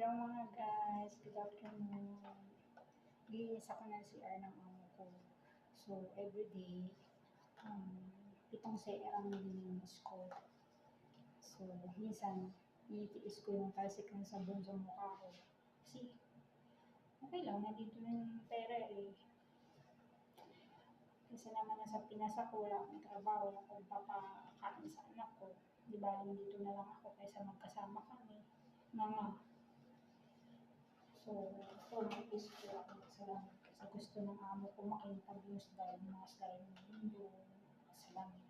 Hello mga guys, good afternoon. Linis ako ng CR ng amo ko. So, everyday, pitong CR ang nililinis ko. So, minsan, itiis ko yung talsik ng sabon sa mukha ko. Kasi, okay lang, nandito na yung pera eh. Kasi naman nasa Pinas ako, wala akong trabaho, wala akong papakain sa anak ko. Di ba, dito na lang ako kaysa magkasama kami. Mga So, may ko ako salamat kasi gusto ng amo ko ma-interviews dahil mga style ng mundo. Salamat.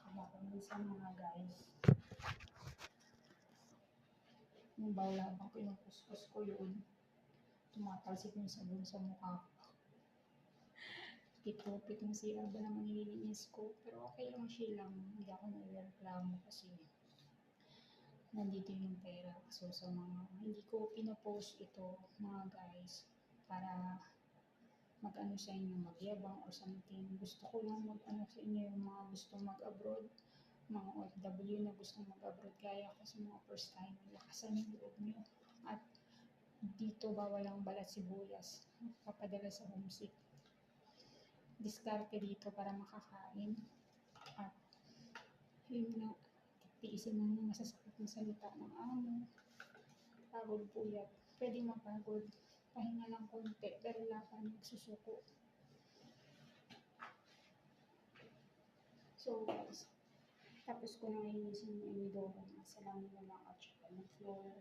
Kaya ko minsan mga guys, yung bawlaban ko yung kuskus ko yun, tumatalsik yung sabon sa mukha ko. Pitong sira ba naman nililinis ko, pero okay lang siya lang, hindi ako naireklamo kasi nandito yung pera. So, sa mga, hindi ko pinopost ito, mga guys, para mag-ano sa inyo, magyabang or something. Gusto ko lang mag-ano sa inyo yung mga gustong mag-abroad, mga OFW na gustong mag-abroad, kaya ako sa mga first time, lakasan yung loob nyo. At dito bawal ang balat sibuyas, papadala sa homesick. Diskarte dito para makakain. At yun na, tiisin mo yung masasakit na salita ng amo. Pagod puyat. Pwede mapagod. Pahinga lang konti, pero laban nagsusuko. So guys, tapos ko nang inisin yung inidoro. Nasa lang na lang at saka ng floor.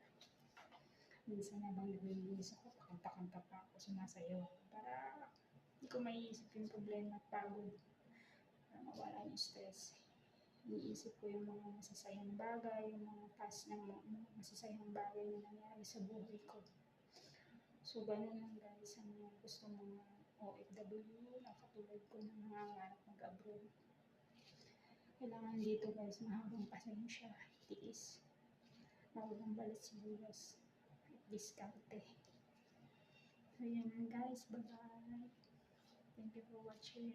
Minsan habang naglilinis ako, kanta-kanta pa ako, sumasayaw. Para hindi ko maiisip yung problema at pagod. Para mawala yung stress. Iniisip ko yung mga masasayang bagay, yung mga past ng mga masasayang bagay na nangyari sa buhay ko. So, ganun lang guys, ang mga gusto mga OFW na katulad ko na nangangarap mag-abroad. Kailangan dito guys, mahabang pasensya, tiis, mahabang balat sibuyas, at diskarte. So, yun lang guys, bye-bye. Thank you for watching.